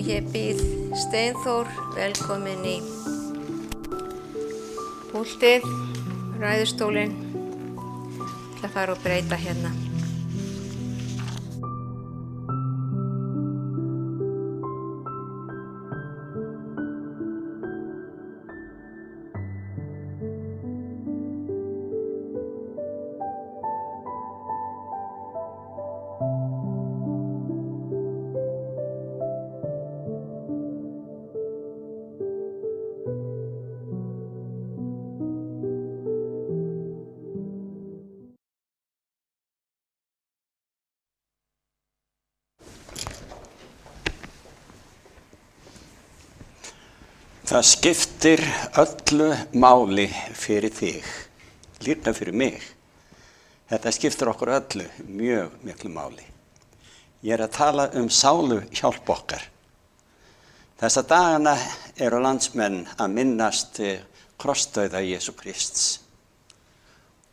Ég býð Steinþór velkomin í púltið, ræðustólinn, til að fara og breyta hérna. Það skiptir öllu máli fyrir þig, líka fyrir mig. Þetta skiptir okkur öllu mjög miklu máli. Ég að tala sálu hjálp okkar. Þessa dagana eru landsmenn að minnast krossdauða Jesú Krists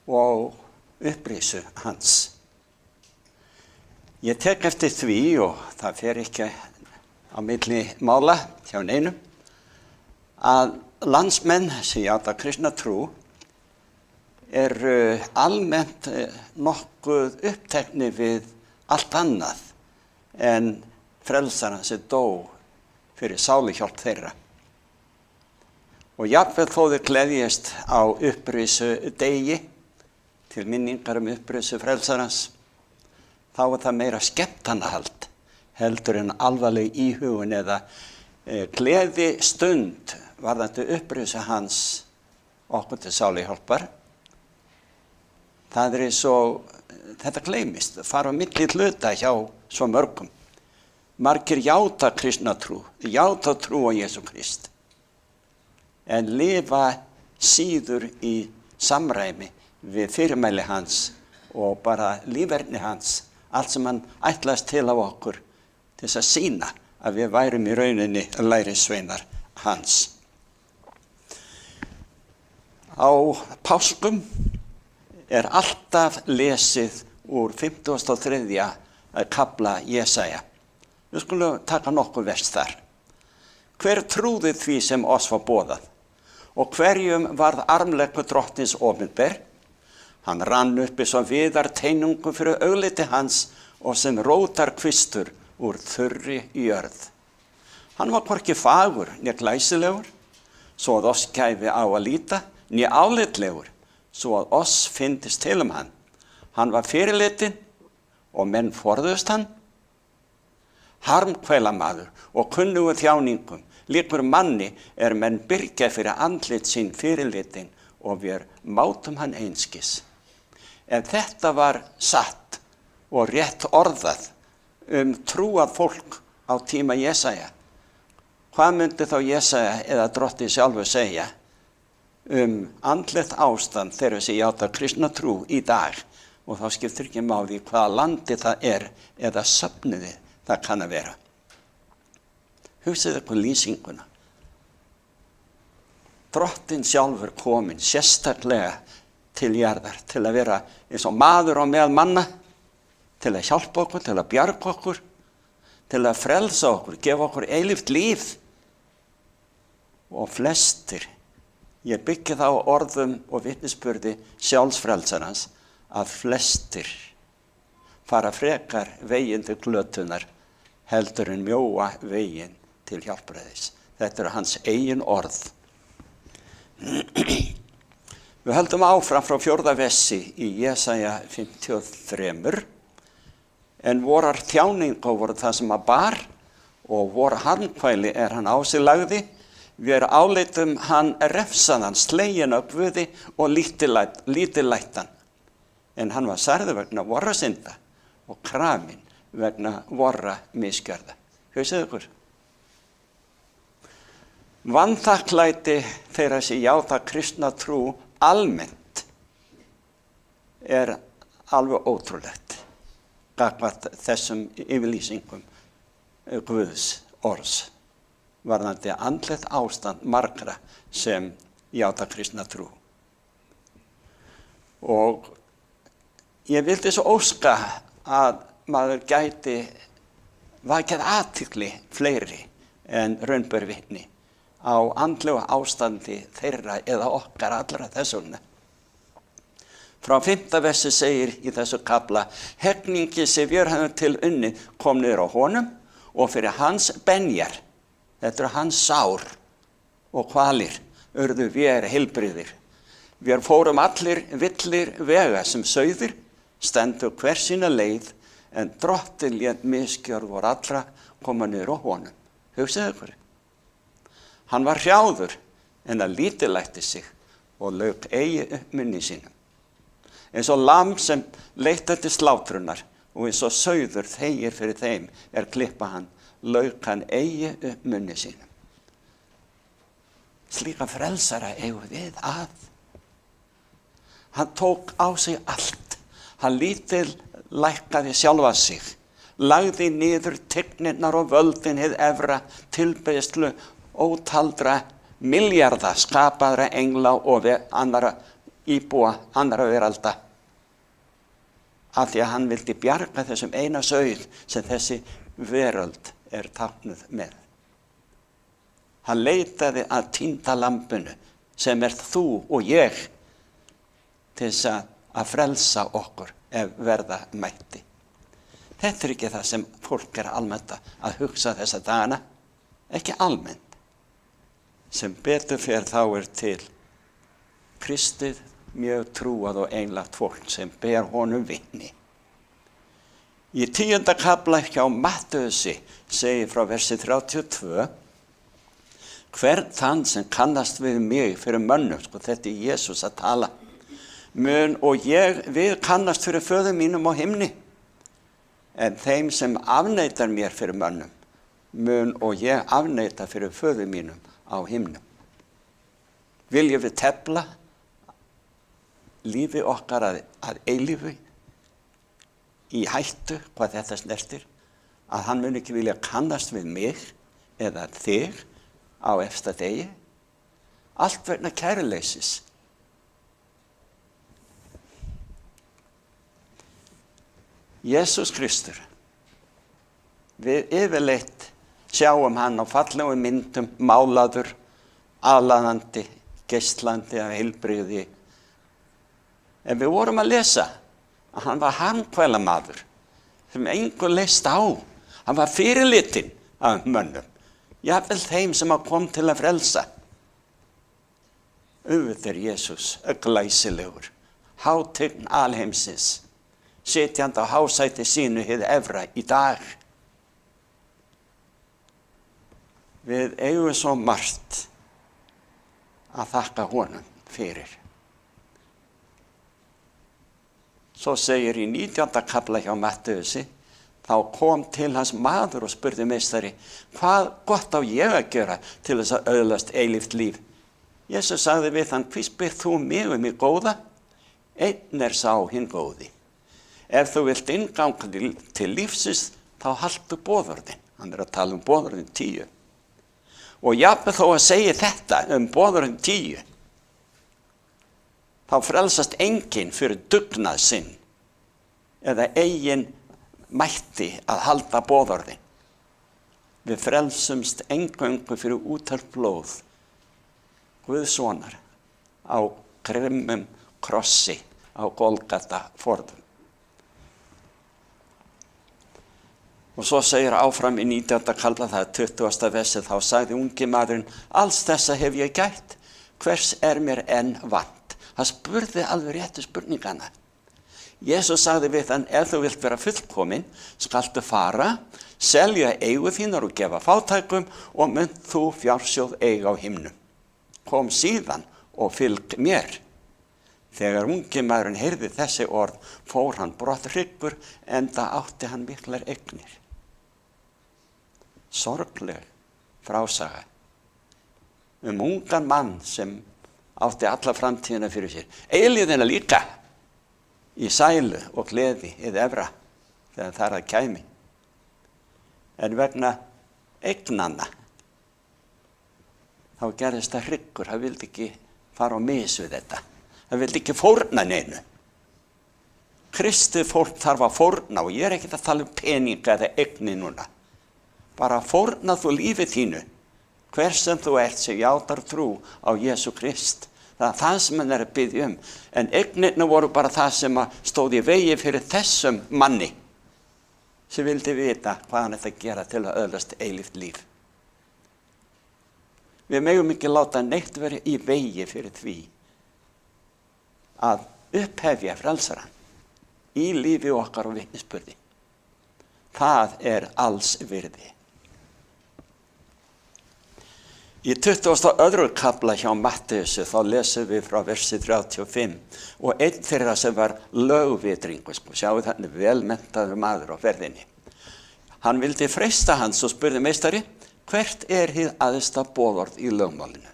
og upprisu hans. Ég tek eftir því, og það fer ekki á milli mála hjá neinum, að landsmenn sem játa kristna trú eru almennt nokkuð uppteknir við allt annað en frelsarann sem dó fyrir sáluhjálp þeirra. Og jafnvel þó þeir gleðjast á upprisu degi til minningar upprisu frelsarans, þá það meira skemmtanahald heldur en alvarleg íhugun eða gleði stund varðandi upprisu hans okkur til sáluhjálpar. Það svo, þetta gleymist, fara á milli hluta hjá svo mörgum. Margir játa kristna trú, játa trú á Jesú Krist, en lifa síður í samræmi við fyrirmæli hans og bara líferni hans, allt sem hann ætlast til af okkur til þess að sýna að við værum í rauninni lærisveinar hans. Á páskum alltaf lesið úr 53. kafla Jesaja. Við skulum taka nokkur vers þar. Hver trúði því sem oss var boðað, og hverjum varð armlegur drottins opinber? Hann rann uppi svo viðar teinungum fyrir augliti hans og sem rótar kvistur úr þurri jörð. Hann var hvorki fagur né glæsilegur, svo að oss gæfi á að líta, né álitlegur, svo að oss fyndist til hann. Hann var fyrirlitin og menn forðust hann. Harmkvælamaður og kunnugur þjáningum, líkur manni menn byrgja fyrir andlit sín fyrirlitin og við mátum hann einskis. Ef þetta var satt og rétt orðað trúað fólk á tíma Jesaja, hvað myndi þá Jesaja eða drottinn sjálfur segja andlegt ástand þeirra sem játa kristna trú í dag? Og þá skiptir ekki máli hvaða landi það eða söfnuði það kann að vera. Hugsið ykkur lýsinguna. Drottinn sjálfur kominn sérstaklega til jarðar, til að vera eins og maður á meðal manna, til að hjálpa okkur, til að bjarga okkur, til að frelsa okkur, gefa okkur eilíft líf. Og flestir, ég byggi það á orðum og vitnisburði sjálfsfrelsarans, að flestir fara frekar veginn til glötunar heldur en mjóa veginn til hjálpræðis. Þetta hans eigin orð. Við höldum áfram frá 4. versi í Jesaja 53. En vorar þjáningar voru það sem að bar, og vor harmkvæli hann á sig lagði. Við áleitum hann refsaðan, sleginn af Guði og lítillættan. En hann var særður vegna vorra synda og krafinn vegna vorra misgjörða. Hugsið ykkur. Vanþakklæti þeirra sem játa kristna trú almennt alveg ótrúlegt gagnvart þessum yfirlýsingum Guðs orðs varðandi andlegt ástand margra sem játa kristna trú. Og ég vildi svo óska að maður gæti vakið athygli fleiri en raun ber vitni á andlegu ástandi þeirra eða okkar allra þess vegna. Frá 5. versi segir í þessu kafla: hegningi sem vér höfum til unnið kom niður á honum og fyrir hans benjar, þetta eru hans sár og kvalir, urðu vér heilbrigðir. Vér fórum allir villir vega sem sauðir, stendur hver sína leið, en Drottinn lét misgjörð vor allra koma niður á honum. Hugsið ykkur. Hann var hrjáður en að lítillætti sig og lauk eigi upp munni sínum. Eins og lamb sem leittar til slátrunar og eins og sauður þegir fyrir þeim klippa hann, lauk hann eigi upp munni sínum. Slíka frelsara eigum við að. Hann tók á sig allt. Hann lítillækkaði sjálfa sig, lagði niður tignirnar og völdin hið efra, tilbeiðslu ótaldra milljarða skapaðra engla og annara íbúa annara veralda. Af því að hann vildi bjarga þessum eina sauð sem þessi veröld táknuð með. Hann leitaði að týnda lambinu sem þú og ég til þess að frelsa okkur ef verða mætti. Þetta ekki það sem fólk almennt að hugsa þessa dagana, ekki almennt. Sem betur fer þá til kristið mjög trúað og einlægt fólk sem ber honum vitni. Í 10. kafla hjá Mattheusi segir frá versi 32: hvern þann sem kannast við mig fyrir mönnum, þetta Jesús að tala, mun og við kannast fyrir föður mínum á himni, en þeim sem afneitar mér fyrir mönnum, mun og ég afneita fyrir föður mínum á himnum. Viljum við tefla lífi okkar að eilífu í hættu hvað þetta snertir, að hann mun ekki vilja kannast við mig eða þig á efsta degi, allt vegna kæruleysis. Jesús Kristur, við yfirleitt sjáum hann á fallegum myndum, málaður, aðlaðandi, geislandi af heilbrigði. En við vorum að lesa að hann var harmkvælamaður sem engu leist á. Hann var fyrirlitinn af mönnum, jafnvel þeim sem kom til að frelsa. Auðvitað Jesús glæsilegur, hátign alheimsins, sitjandi á hásæti sínu hið efra í dag. Við eigum svo margt að þakka honum fyrir. Svo segir í 19. kafla hjá Matteusi: þá kom til hans maður og spurði meistari: hvað gott á ég að gera til þess að öðlast eilíft líf? Jesús sagði við hann: hví spyrð þú mig mig góða? Einn sá hinn góði. Ef þú vilt inngang til lífsins, þá haltu boðorðin. Hann að tala boðorðin 10. Og jafnvel þó að segja þetta boðorðin 10, þá frelsast enginn fyrir dugnað sinn eða eigin mætti að halda boðorðin. Við frelsumst eingöngu fyrir útelt blóð Guðssonar á grimmum krossi á Golgata forðum. Og svo segir áfram í 19. kafla, það 20. versi, þá sagði ungi maðurinn: alls þessa hef ég gætt, hvers mér enn vant? Hann spurði alveg réttu spurningana. Jesús sagði við hann: ef þú vilt vera fullkomin, skaltu fara, selja eigu þínar og gefa fátækum og munt þú fjársjóð eiga á himnum. Kom síðan og fylg mér. Þegar ungi maðurinn heyrði þessi orð, fór hann brotthryggur, enda átti hann miklar eignir. Sorgleg frásaga ungan mann sem átti alla framtíðina fyrir sér, eilíðina líka, í sælu og gleði hið efra þegar þar að kæmi. En vegna eignanna þá gerðist það hryggur, hann vildi ekki fara á mis við þetta, hann vildi ekki fórna neinu. Kristið fólk þarf að fórna, og ég ekki að tala peninga eða eigni núna. bara fórna þú lífið þínu, hver sem þú ert sem játar trú á Jesú Krist. Það er það sem hann er að biðja um. En eignirnar voru bara það sem stóð í vegi fyrir þessum manni sem vildi vita hvað hann ætti að gera til að öðlast eilíft líf. Við megum ekki láta neitt vera í vegi fyrir því að upphefja frelsarann í lífi okkar og vitnisburði. Það er alls virði. Í 22. kafla hjá Matteusi þá lesum við frá versi 35 og einn þeirra sem var lögvitringur, sjáu þannig velmenntaður maður á ferðinni. Hann vildi freista hans og spurði meistari, hvert er hið æðsta boðorð í lögmálinu?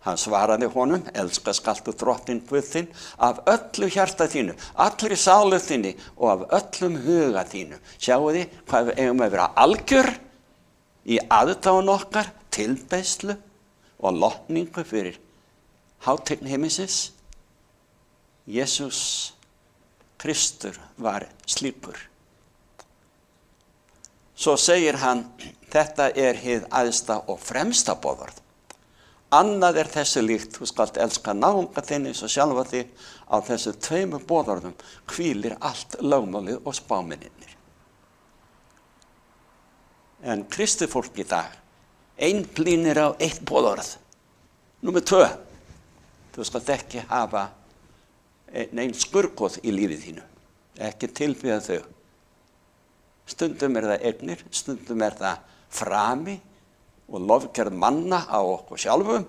Hann svaraði honum, elska skaltu drottinn Guð þinn af öllu hjarta þínu, allri sálu þinni og af öllum huga þínu. Sjáu þið hvað við eigum að vera algjör í aðdáun okkar, tilbeiðslu og lotningu fyrir hátign heimsins. Jesús Kristur var slíkur. Svo segir hann, þetta er hið æðsta og fremsta boðorð. Annað er þessu líkt, þú skalt elska náunga þinn eins og sjálfa þig. Á þessu tveimur boðorðum hvílir allt lögmálið og spámennirnir. En kristið fólk í dag einblínir á eitt boðorð. Númer 2, þú skalt ekki hafa neinn skurðgoð í lífið þínu, ekki tilbiðja þau. Stundum er það eignir, stundum er það frami og lofgerð manna á okkur sjálfum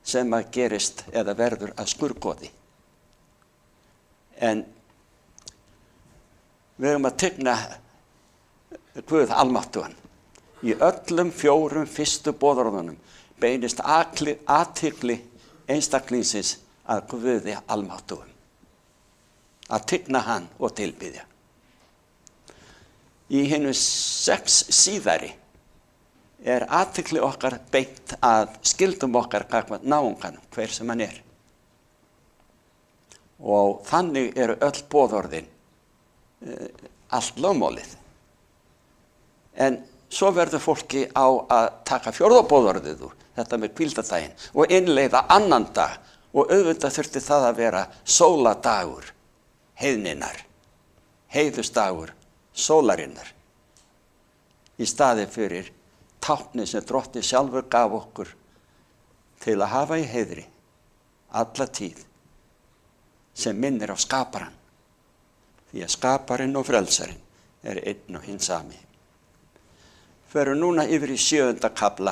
sem að gerist eða verður að skurðgoði. En við höfum að tigna Guð almáttugan. Í öllum 4 fyrstu boðorðunum beinist athygli einstaklingsins að Guði almáttugum. Að tigna hann og tilbiðja. Í hinu 6 síðari er athygli okkar beint að skyldum okkar gagnvart náunganum, hver sem hann er. Og þannig eru öll boðorðin allt lögmálið. En svo verður fólki á að taka 4. boðorðið úr, þetta með hvíldardaginn, og innleiða annan dag, og auðvitað þurfti það að vera sóladagur heiðninnar, heiðusdagur sólarinnar, í staði fyrir táknið sem Drottinn sjálfur gaf okkur til að hafa í heiðri alla tíð, sem minnir á skaparann, því að skaparinn og frelsarinn er einn og hinn sami. Förum núna yfir í 7. kafla.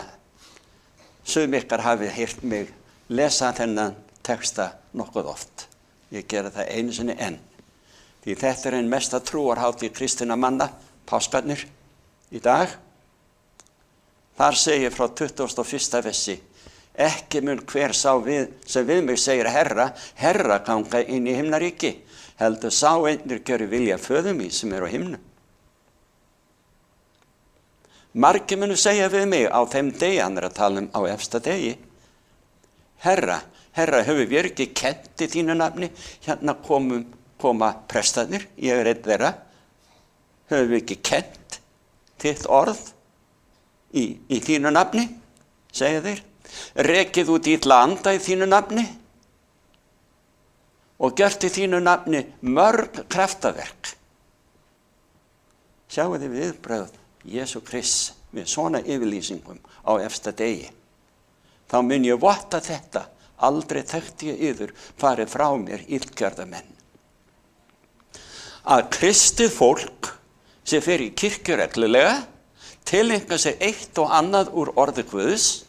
Sum ykkar hafið heyrt mig lesa þennan texta nokkuð oft. Ég gera það einu sinni enn. Því þetta er ein mesta trúarhátíð kristinna manna, páskarnir, í dag. Þar segir frá 21. versi, ekki mun hver sá sem við mig segir herra, herra ganga inn í himnaríki, heldur sá einnig gjöri vilja föður míns sem er á himnum. Margir munu segja við mig á þeim degi, hann er að tala um á efsta degi, herra, herra, höfum við ekki kennt í þínu nafni? Hérna koma prestarnir, ég er einn þeirra. Höfum við ekki kennt þitt orð í þínu nafni, segja þeir. Rekið út illa anda í þínu nafni og gjört í þínu nafni mörg kraftaverk. Sjáu þið viðbrögð Jesú Krist við svona yfirlýsingum á efsta degi. Þá mun ég votta þetta, aldrei þekkti ég yður farið frá mér illgjörðamenn. Að kristið fólk sem fer í kirkju reglulega, tileinka sér eitt og annað úr orði Guðs,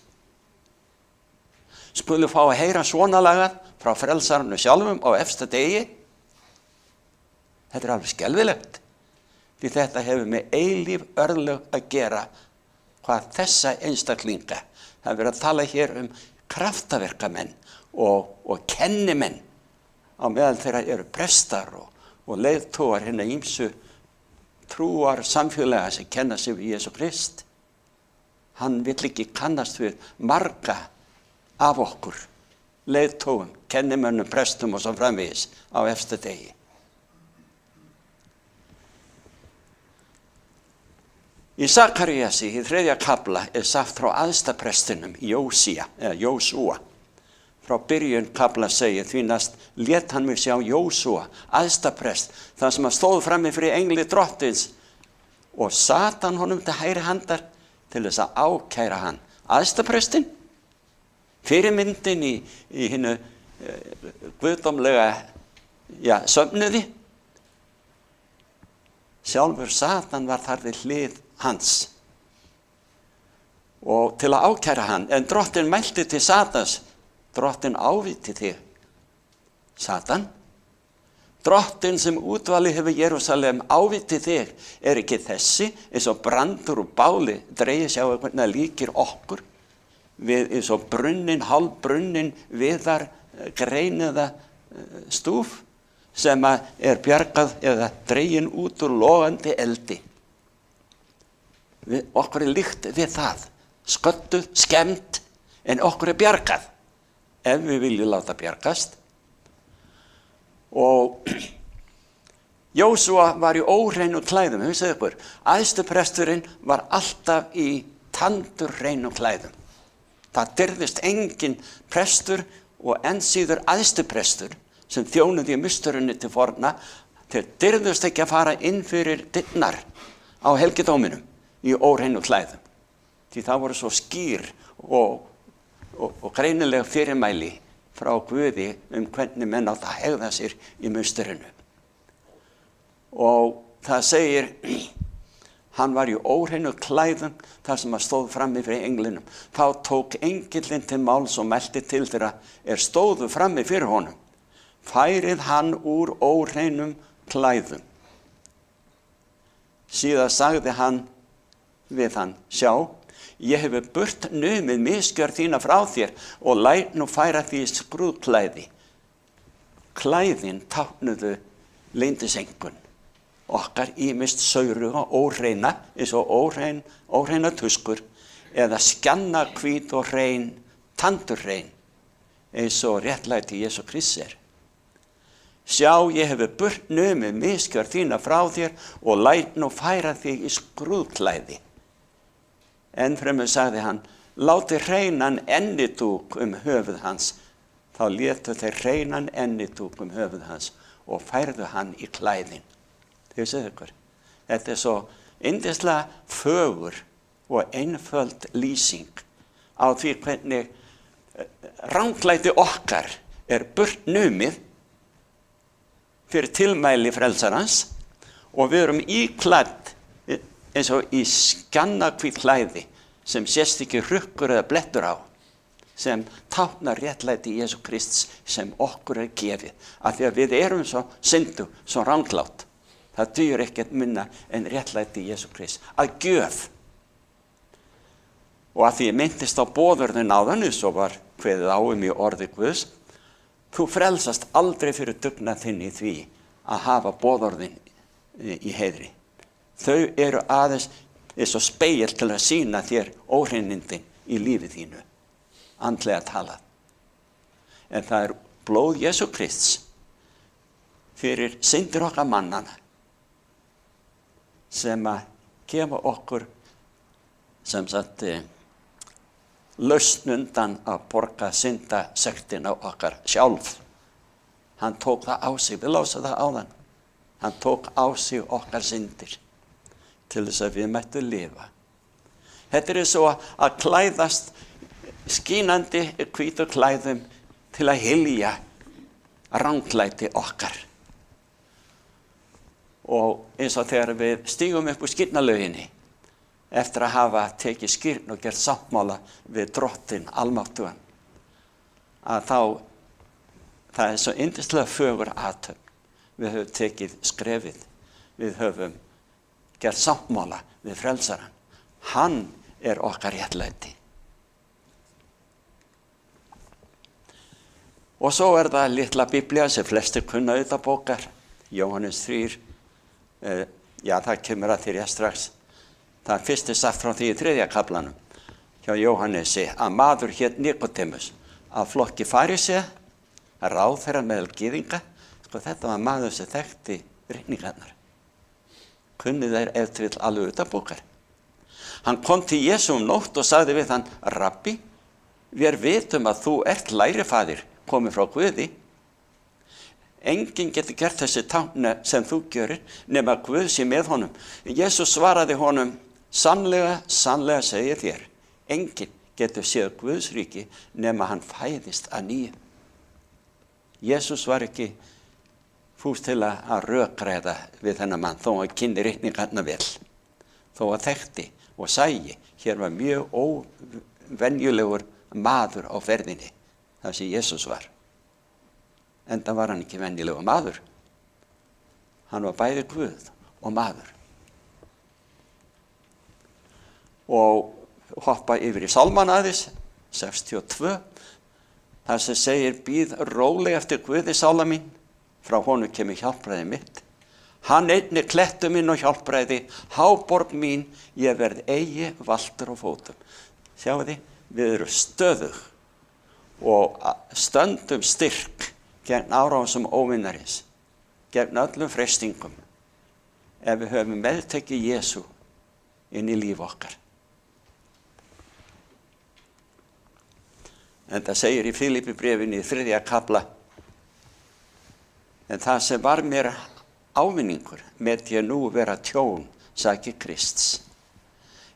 skulu fá að heyra svona lagað frá frelsaranu sjálfum á efsta degi. Þetta er alveg skelfilegt. Því þetta hefur með eilíf örlög að gera hvað þessa einstaklinga. Það er verið að tala hér um kraftaverkamenn og kennimenn á meðal þeirra eru prestar og leiðtogar hérna ýmsu trúar samfélaga sem kenna sig við Jesú Krist. Hann vill ekki kannast við marga af okkur, leiðtogum, kennimönnum, prestum og svo framvegis á efsta degi. Í Sakaríasi, í 3. kafla, sagt frá æðstaprestinum Jósúa. Frá byrjun kafla segir því næst lét hann mig sjá Jósúa, æðstaprest, þar sem hann stóð frammi fyrir engli drottins og Satan honum til hægri handar til þess að ákæra hann. Æðstaprestin, fyrirmyndin í hinu guðdómlega söfnuði. Sjálfur Satan var þar við hlið hans og til að ákæra hann, en drottinn mælti til Satans, drottinn ávíti þig, Satan, drottinn sem útvali hefur Jerúsalem ávíti þig, ekki þessi eins og brandur úr báli dregið sjá hvernig líkir okkur við eins og hálfbrunnin viðar greiniða stúf sem bjargað eða dregin út úr logandi eldi. Okkur líkt við það, sködduð, skemmt, en okkur bjargað, ef við viljum láta bjargast. Og Jósúa var í óhreinu klæðum, hugsið ykkur, æðstupresturinn var alltaf í tandurhreinu klæðum. Það dirfðist engin prestur og enn síður æðstuprestur sem þjónuði í musterunni til forna, þeir dirfðust ekki að fara inn fyrir dyrnar á helgidóminum í óhreinu klæðum. Því það voru svo skýr og greinileg fyrirmæli frá Guði hvernig menn átt að hegða sér í musterinu. Og það segir, hann var í óhreinu klæðum þar sem hann stóð frammi fyrir englinum. Þá tók engillinn til máls og mælti til þeirra stóðu frammi fyrir honum. Færið hann úr óhreinum klæðum. Síðan sagði hann við hann, sjá, ég hefur burt numið misgjörð þína frá þér og læt nú færa því skrúðklæði. Klæðin táknuðu leyndisengun. Okkar ýmist sauruga óhreina, eins og óhreina tuskur, eða skjanna hvít og hrein, tandurhrein, eins og réttlæti Jesú Krists Sjá, ég hefur burt numið misgjörð þína frá þér og læt nú færa þig í skrúðklæði. Ennfremur sagði hann, láti hreinan ennidúk höfuð hans. Þá létu þeir hreinan ennidúk höfuð hans og færðu hann í klæðin. Þið séu ykkur, þetta svo yndislega fögur og einföld lýsing á því hvernig ranglæti okkar burt numið fyrir tilmæli frelsarans og við erum íklædd eins og í skjannahvít klæði sem sést ekki hrukkur eða blettur á, sem táknar réttlæti Jesú Krists sem okkur gefið, af því að við erum svo syndu, svo ranglátt. Það dugir ekkert minna en réttlæti Jesú Krist að gjöf. Og að því ég myndist á boðorðin áðan, svo var kveðið á í orði Guðs, þú frelsast aldrei fyrir dugnað þinn í því að hafa boðorðin í heiðri. Þau eru aðeins eins og spegill til að sýna þér óhreinindin í lífi þínu, andlega talað. En það blóð Jesú Krists fyrir syndir okkar mannana sem að gefa okkur sem sagt lausn undan að borga syndasektina okkar sjálf. Hann tók það á sig, við lásum það áðan. Hann tók á sig okkar syndir til þess að við mættum lifa. Þetta svo að klæðast skínandi hvítu klæðum til að hylja ranglæti okkar. Og eins og þegar við stígum upp úr skírnarlauginni, eftir að hafa tekið skírn og gert sáttmála við drottinn almáttugan, að þá, það svo yndislega fögur athöfn. Við höfum tekið skrefið, við höfum gert sáttmála við frelsarann. Hann okkar réttlæti. Og svo það litla biblía sem flestir kunna utan bókar, Jóhannes 3, það kemur að þér strax. Það fyrst sagt frá því í 3. kaflanum hjá Jóhannesi að maður hét Nikodemus af flokki farisea, ráðherra meðal gyðinga. Þetta var maður sem þekkti ritningarnar. Kunni þeir ef til alveg utan bókar. Hann kom til Jesú nótt og sagði við hann, Rabbi, við vitum að þú ert lærifaðir, komið frá Guði. Enginn getur gert þessi tákn sem þú gjörir, nema Guð sé með honum. Jesús svaraði honum, sannlega, sannlega segir þér, enginn getur séð Guðs ríki nema hann fæðist að nýju. Jesús var ekki fús til að rökræða við þennan mann, þó að kynni reikningarna vel. Þó að þekkti og sæi, hér var mjög óvenjulegur maður á ferðinni, þar sem Jesús var. Enda var hann ekki venjulegur maður. Hann var bæði Guð og maður. Og hoppa yfir í Sálmann aðeins, 62, þar sem segir, bíð róleg eftir Guði sála mín, frá honum kemur hjálpræði mitt. Hann einnig klettur minn og hjálpræði, háborg mín, ég verð eigi valtur á fótum. Sjáu þið, við erum stöðug og stöndum styrk gegn árásum óvinnarins, gegn öllum freistingum, ef við höfum meðtekið Jesú inn í líf okkar. En það segir í Filippibréfinu í 3. kafla, en það sem var mér ávinningur, met ég nú vera tjón, saki Krists.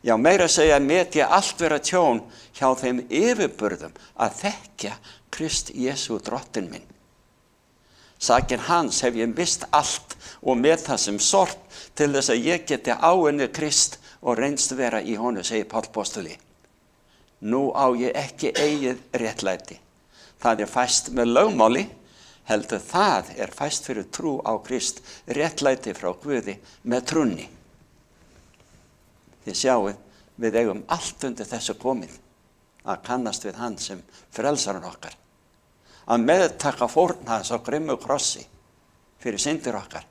Já, meira að segja, met ég allt vera tjón hjá þeim yfirburðum að þekkja Krist Jesú drottinn minn. Sakin hans hef ég mist allt og með það sem sort til þess að ég geti áunnið Krist og reynst vera í honum, segir Páll postuli. Nú á ég ekki eigið réttlæti. Það fæst með lögmáli, heldur það fæst fyrir trú á Krist, réttlæti frá Guði með trúnni. Þið sjáuð, við eigum allt undir þessu komið, að kannast við hann sem frelsarinn okkar. Að meðtaka fórn hans á grimmu krossi fyrir syndir okkar.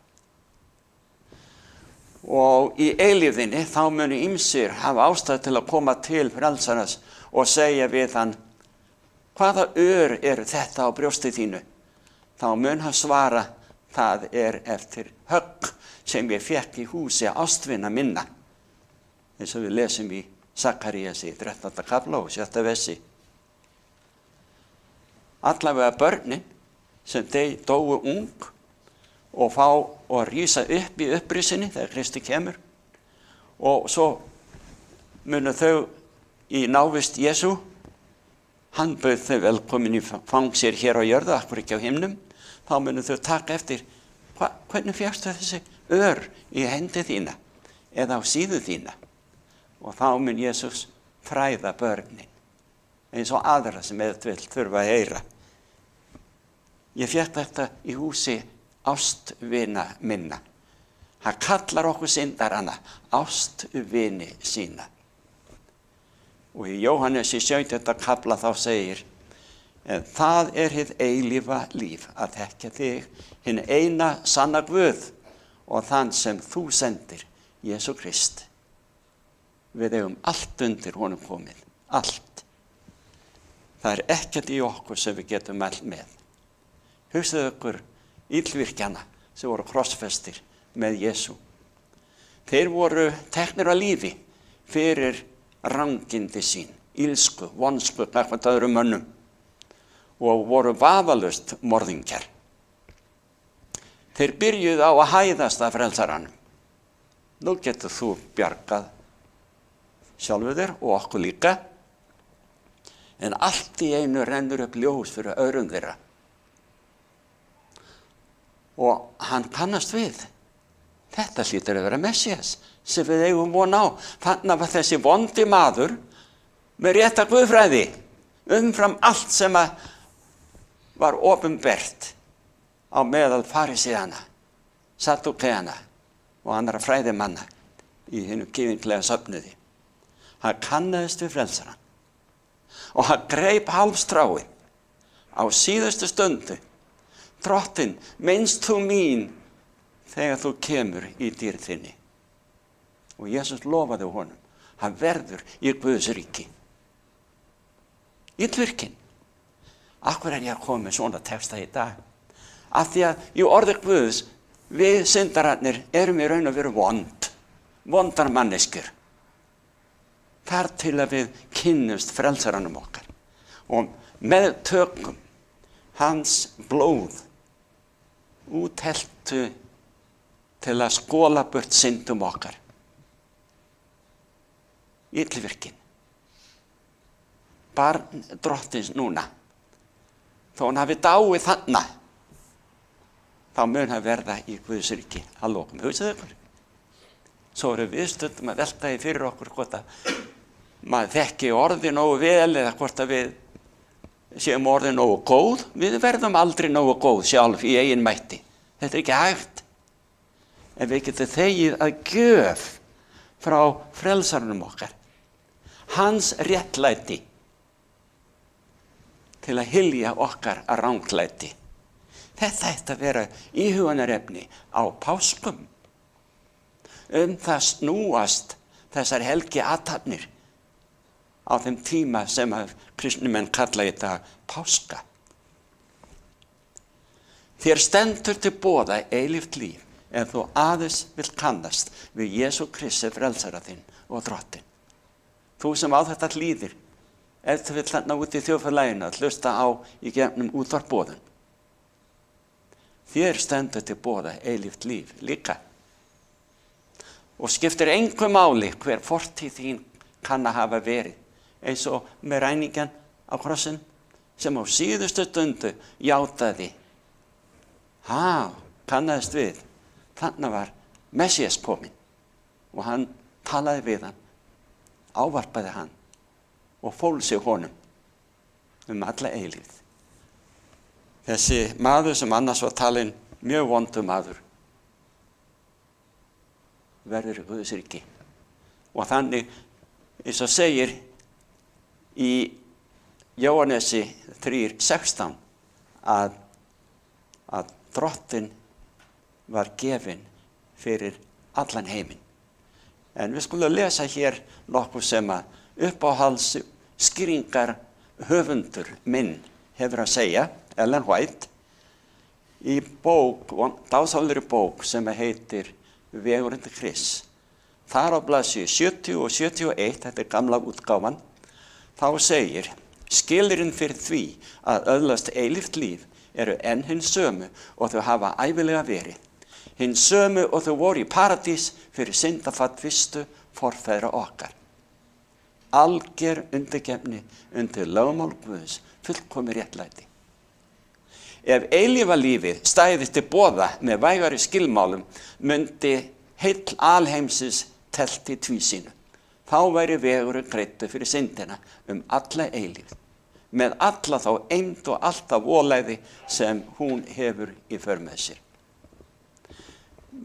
Og í eilífðinni þá munu ýmsir hafa ástæðu til að koma til frelsarans og segja við hann, hvaða ör þetta á brjósti þínu? Þá mun hann svara, það eftir högg sem ég fekk í húsi ástvina minna. Eins og við lesum í Sakaríasi, 13. kafla og 7. versi. Allavega börnin sem dóu ung og fá og rísa upp í upprisinni þegar Kristi kemur, og svo munu þau í návist Jesú, hann bauð þau velkomin í fang sér hér á jörðu, akkur ekki á himnum, þá munu þau taka eftir, hvernig fékkstu þessi ör í hendi þína eða á síðu þína? Og þá mun Jesús fræða börnin, eins og aðra sem vill þurfa að heyra. Ég fékk þetta í húsi ástvina minna. Hann kallar okkur syndarana ástvini sína. Og í Jóhannes í 17. kafla þá segir, en það hið eilífa líf að þekkja þig, hinn eina sanna Guð og þann sem þú sendir, Jesú Krist. Við eigum allt undir honum komið, allt. Það ekkert í okkur sem við getum mælt með. Hugsaðu ykkur illvirkjana sem voru krossfestir með Jesú. Þeir voru teknir að lífi fyrir rangindi sín, ilsku, vonsku, gagnvart öðrum mönnum og voru vafalaust morðingjar. Þeir byrjuðu á að hæðast af frelsaranum. Nú getur þú bjargað sjálfu þér og okkur líka, en allt í einu rennur upp ljós fyrir öðrum þeirra. Og hann kannast við. Þetta hlýtur að vera Messías sem við eigum von á. Þannig var þessi vondi maður með rétta guðfræði umfram allt sem var opinbert á meðal farisíana, sadúkeana og annarra fræðimanna í hinum gyðinglega söfnuði. Hann kannaðist við frelsarann og hann greip hálmstráið á síðustu stundu. Drottinn, minnst þú mín þegar þú kemur í dýrð þinni. Og Jesús lofaði honum, hann verður í Guðs ríki. Illvirkin. Akkur ég að koma með svona texta í dag? Af því að í orði Guðs, við syndararnir erum í raun og veru vondar manneskjur. þar til að við kynnumst frelsaranum okkar og meðtökum hans blóð útheltu til að skóla burt syndum okkar. Illvirkin. Barn drottins núna, þó hann hafi dáið þarna, þá mun hann verða í Guðs ríki að lokum. Hugsið ykkur. Svo erum við stundum að velta því fyrir okkur hvort að maður þekki orðið nógu vel eða hvort að við séum orðið nógu góð. Við verðum aldrei nógu góð sjálf í eigin mætti. Þetta er ekki hægt. En við getum þegið að gjöf frá frelsarunum okkar. Hans réttlæti til að hylja okkar að ranglæti. Þetta ætti að vera íhugunarefni á páskum. Það snúast þessar helgi athafnir á þeim tíma sem að kristnumenn kalla þetta páska. Þér stendur til boða eilíft líf ef þú aðeins vill kannast við Jesú Kristi frelsara þinn og drottinn. Þú sem á þetta hlýðir, ef þú vill þarna út í þjóðfélaginu að hlusta á í gegnum útvarpsboðun. Þér stendur til boða eilíft líf líka. Og skiptir engu máli hver fortíð þín kann að hafa verið, eins og með ræningjan á krossinn sem á síðustu stundu játaði. Kannaðist við, þannig var Messías kominn og hann talaði við hann, ávarpaði hann og fól sig honum alla eilífð. Þessi maður sem annars var talinn mjög vondur maður verður í Guðs ríki. Og þannig, eins og segir í Jóhannesi 3:16 að drottinn var gefinn fyrir allan heiminn. En við skulum lesa hér nokkuð sem að uppáhalds skýringar höfundur minn hefur að segja, Ellen White, í bók, dásamlegri bók sem heitir Vegurinn til Krists. Þar á blaðsíðu 70 og 71, þetta er gamla útgáfan, þá segir: skilyrðin fyrir því að öðlast eilíft líf eru enn hinn sömu og þau hafa ævilega verið. Hinn sömu og þau voru í paradís fyrir syndafatt fyrstu forfeðra okkar. Alger undirgefni undir lögmál Guðs, fullkomið réttlæti. Ef eilífa lífið stæði til boða með vægari skilmálum, myndi heill alheimsins telt í tvísýnu. Þá væri vegurinn greiddur fyrir syndina alla eilífð, með alla þá eymd og allt af volæði sem hún hefur í för með sér.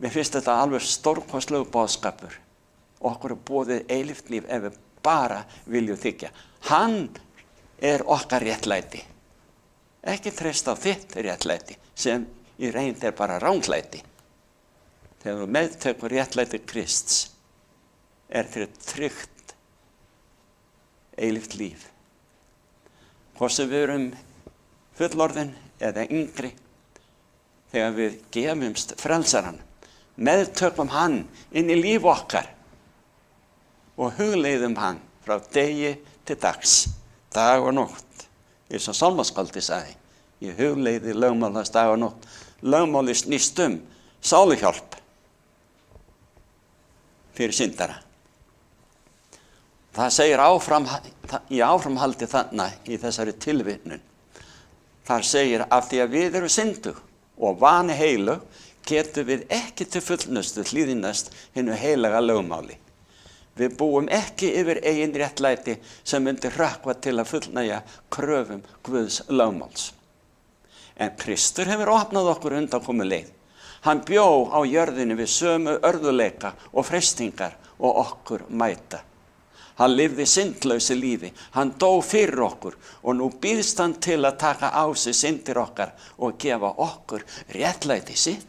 Mér finnst þetta alveg stórkostlegu boðskapur. Okkur er boðið eilíft líf ef við bara viljum þiggja. Hann er okkar réttlæti. Ekki treysta á þitt réttlæti sem í reynd er bara ranglæti. Þegar þú meðtekur réttlæti Krists er þér tryggt eilíft líf. Hvort sem við erum fullorðin eða yngri, þegar við gefumst frelsarann, meðtökum hann inn í líf okkar og hugleiðum hann frá degi til dags, dag og nótt. Eins og sálmaskaldi sagði, ég hugleiði lögmálans dag og nótt. Lögmáli snýst sáluhjálp fyrir syndara. Það segir í áframhaldi þarna í þessari tilvitnun. Þar segir af því að við erum syndug og vani heilug, getum við ekki til fullnustu hlýðnast hinu heilaga lögmáli. Við búum ekki yfir eigin réttlæti sem myndi hrökkva til að fullnægja kröfum Guðs lögmáls. En Kristur hefur opnað okkur undankomu leið. Hann bjó á jörðinni við sömu örðuleika og freistingar og okkur mæta. Hann lifði syndlausu lífi, hann dó fyrir okkur og nú býðst hann til að taka á sig syndir okkar og gefa okkur réttlæti sitt.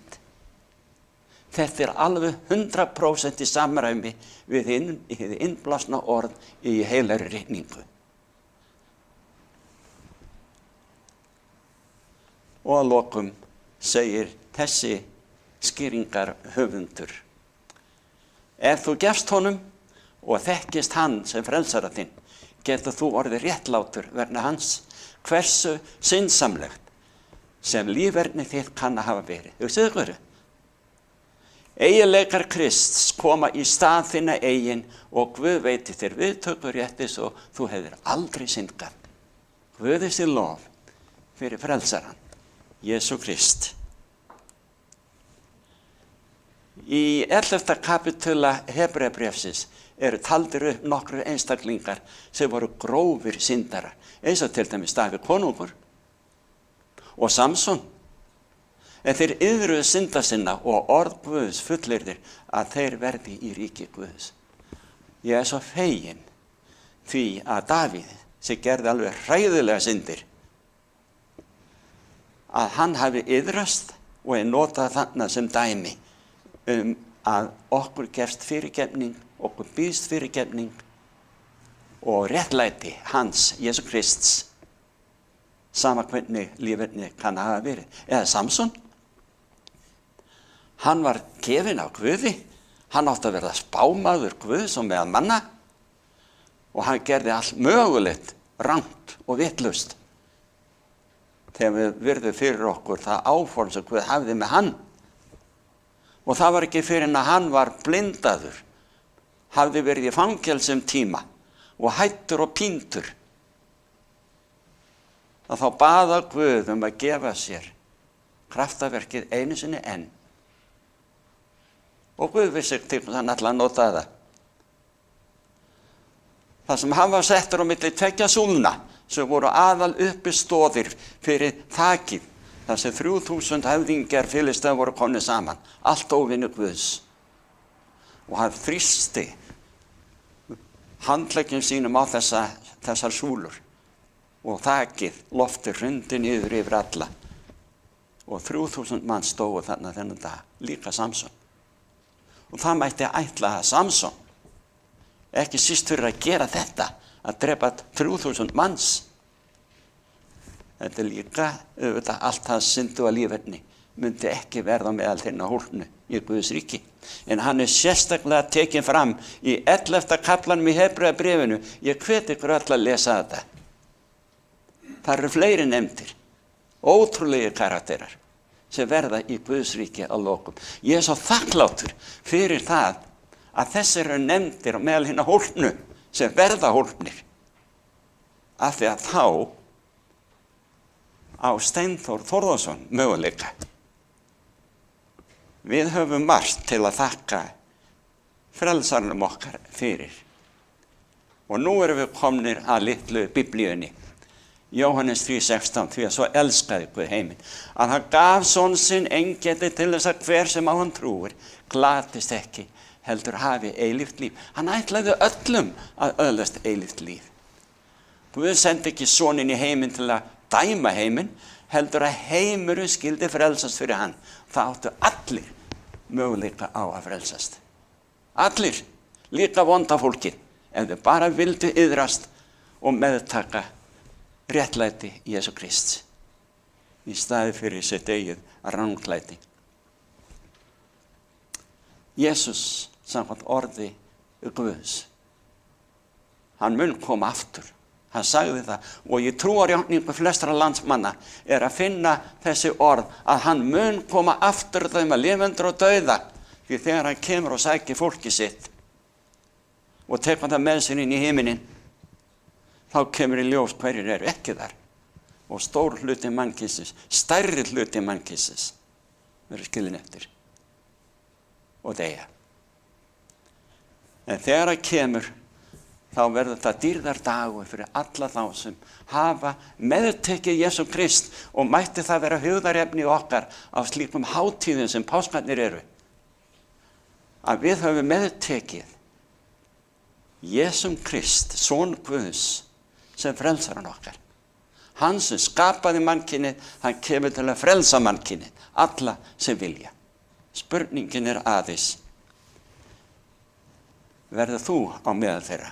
Þetta er alveg 100% í samræmi við hið innblásna orð í heilari ritningu. Og að lokum segir þessi skýringar höfundur: ef þú gefst honum og þekkist hann sem frelsara þinn, getur þú orðið réttlátur vegna hans, hversu syndsamlegt sem líferni þitt kann að hafa verið. Hugsið ykkur. Eiginleikar Krists koma í stað þinna eigin og Guð veiti þér viðtökuréttis og þú hefur aldrei syndgað. Guði sé lof fyrir frelsaran, Jesú Krist. Í 11. kapitula Hebreabréfsins eru taldir upp nokkru einstaklingar sem voru grófir syndarar, eins og til dæmis Davíð konungur og Samson. En þeir iðruðu synda sinna og orð Guðs fullyrðir að þeir verði í ríki Guðs. Ég er svo fegin því að Davíð, sem gerði alveg hræðilega syndir, að hann hafi iðrast og notað þarna sem dæmi að okkur gefst fyrirgefning, okkur býðst fyrirgefning og réttlæti hans, Jesú Krists, sama hvernig líferni kann að hafa verið. Eða Samson, hann var gefinn af Guði, hann átti að verða spámaður Guðs og meðal manna og hann gerði allt mögulegt rangt og vitlaust þegar við virðum fyrir okkur það áform sem Guð hafði með hann. Og það var ekki fyrir en að hann var blindaður, hafði verið í fangelsi tíma og hættur og píntur, að þá baða Guð að gefa sér kraftaverkið einu sinni enn. Og Guð vissi til hann ætla að nota það. Það sem hann var settur á milli tveggja súlna sem voru aðal uppistóðir fyrir þakið, þar sem 3000 höfðingjar Filistear voru komnir saman, allt óvinur Guðs. Og hann þrýsti handleggjum sínum á þessar súlur og þakið, loftið hrundi niður yfir alla. Og 3000 mann stóðu þarna þennan dag, líka Samson. Og það mætti ætla að Samson, ekki síst fyrir að gera þetta, að drepa 3000 manns. Þetta líka, auðvitað, allt það syndu að líferni, myndi ekki verða meðal þeirra hólpnu í Guðs ríki. En hann sérstaklega tekinn fram í 11. kaplanum í Hebreabréfinu. Ég hvet ykkur öll að lesa þetta. Það eru fleiri nefndir, ótrúlegir karakterar, sem verða í Guðs ríki að lokum. Ég er svo þakklátur fyrir það að þessir eru nefndir meðal hinna hólpnu sem verða hólpnir. Af því að þá á Steinþór Þórðarson möguleika. Við höfum margt til að þakka frelsarnum okkar fyrir. Og nú erum við komnir að litlu biblíunni. Jóhannes 3:16, því að svo elskaði Guð heiminn, að hann gaf son sinn engeti til þess að hver sem á hann trúir glatist ekki, heldur hafi eilíft líf. Hann ætlaði öllum að öðlast eilíft líf. Guð sendi ekki soninn í heiminn til að dæma heiminn, heldur að heimurinn skyldi frelsast fyrir hann. Það áttu allir möguleika á að frelsast. Allir, líka vonda fólkið, ef þau bara vildu iðrast og meðtaka réttlæti Jesú Krists í staði fyrir sitt eigið ranglæti. Jesús, samkvæmt orði Guðs, hann mun koma aftur. Hann sagði það og ég trúarjátningu flestra landsmanna að finna þessi orð að hann mun koma aftur þeim að lifendur og dauða, því þegar hann kemur og sækir fólkið sitt og tekur það með sér inn í himininn, þá kemur í ljós hverjir eru ekki þar. Og stór hluti mannkynsins, stærri hluti mannkynsins verður skilinn eftir og deyja. En þegar það kemur, þá verður það dýrðardagur fyrir alla þá sem hafa meðtekið Jesú Krist og mætti það vera hugðarefni okkar á slíkum hátíðum sem páskarnir eru. Að við höfum meðtekið Jesú Krist, son Guðs, sem frelsaran okkar. Hann sem skapaði mannkynið, hann kemur til að frelsa mannkynið, alla sem vilja. Spurningin aðeins, verður þú á meðal þeirra?